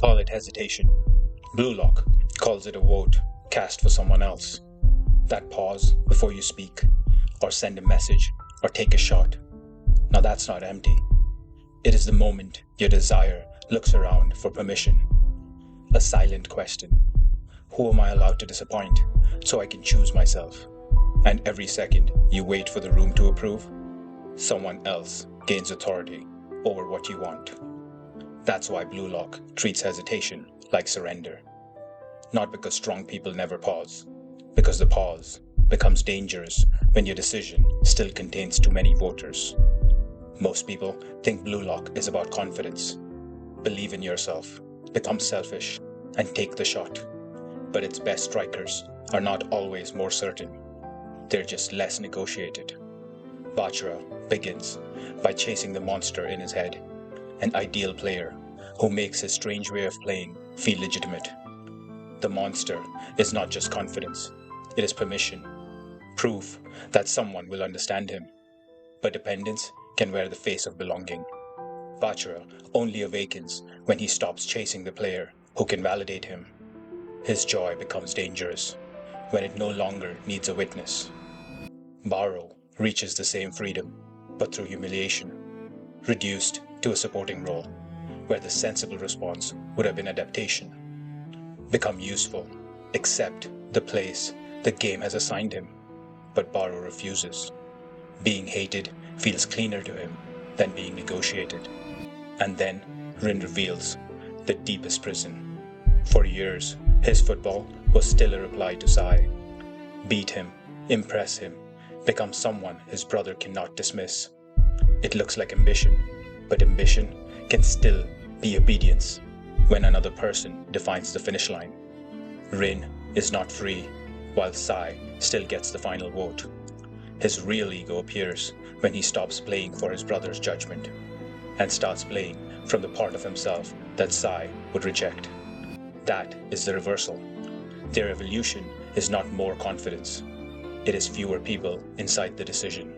call it hesitation. Blue Lock calls it a vote cast for someone else. That pause before you speak, or send a message, or take a shot. Now that's not empty. It is the moment your desire looks around for permission. A silent question. Who am I allowed to disappoint so I can choose myself? And every second you wait for the room to approve, someone else gains authority over what you want. That's why Blue Lock treats hesitation like surrender. Not because strong people never pause, because the pause becomes dangerous when your decision still contains too many voters. Most people think Blue Lock is about confidence. Believe in yourself, become selfish, and take the shot. But its best strikers are not always more certain. They're just less negotiated. Bachara begins by chasing the monster in his head, an ideal player who makes his strange way of playing feel legitimate. The monster is not just confidence, it is permission, proof that someone will understand him. But dependence can wear the face of belonging. Bachara only awakens when he stops chasing the player who can validate him. His joy becomes dangerous when it no longer needs a witness. Baro reaches the same freedom, but through humiliation, reduced to a supporting role, where the sensible response would have been adaptation. Become useful, accept the place the game has assigned him, but Baro refuses. Being hated feels cleaner to him than being negotiated. And then Rin reveals the deepest prison. For years, his football was still a reply to Psyche. Beat him, impress him, become someone his brother cannot dismiss. It looks like ambition, but ambition can still be obedience when another person defines the finish line. Rin is not free, while Psyche still gets the final vote. His real ego appears when he stops playing for his brother's judgment and starts playing from the part of himself that Psyche would reject. That is the reversal. Their evolution is not more confidence. It is fewer people inside the decision.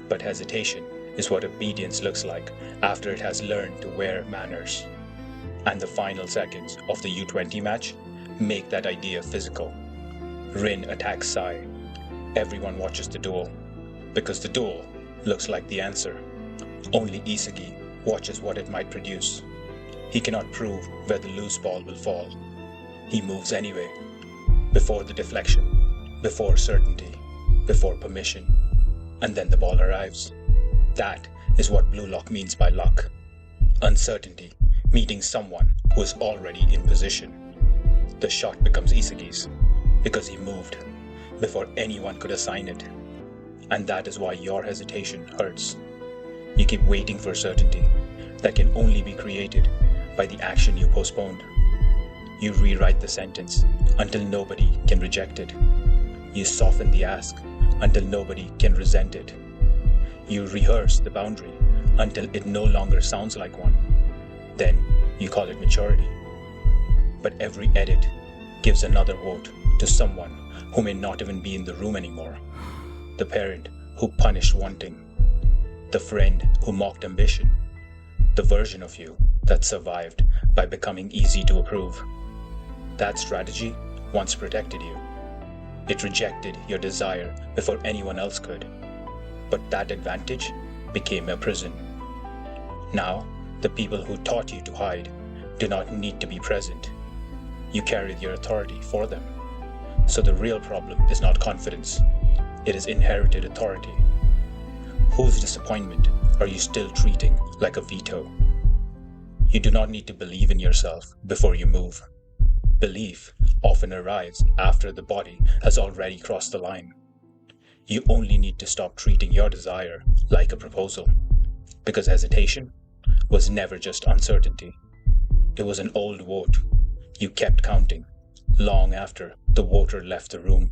But hesitation is what obedience looks like after it has learned to wear manners. And the final seconds of the U20 match make that idea physical. Rin attacks Psyche. Everyone watches the duel, because the duel looks like the answer. Only Isagi watches what it might produce. He cannot prove where the loose ball will fall. He moves anyway, before the deflection, before certainty, before permission, and then the ball arrives. That is what Blue Lock means by luck. Uncertainty, meeting someone who is already in position. The shot becomes Isagi's, because he moved before anyone could assign it. And that is why your hesitation hurts. You keep waiting for certainty that can only be created by the action you postponed. You rewrite the sentence until nobody can reject it. You soften the ask until nobody can resent it. You rehearse the boundary until it no longer sounds like one. Then you call it maturity. But every edit gives another vote to someone who may not even be in the room anymore. The parent who punished wanting. The friend who mocked ambition. The version of you that survived by becoming easy to approve. That strategy once protected you. It rejected your desire before anyone else could. But that advantage became a prison. Now, the people who taught you to hide do not need to be present. You carry their authority for them. So the real problem is not confidence. It is inherited authority. Whose disappointment are you still treating like a veto? You do not need to believe in yourself before you move. Belief often arrives after the body has already crossed the line. You only need to stop treating your desire like a proposal, because hesitation was never just uncertainty. It was an old vote. You kept counting long after the voter left the room.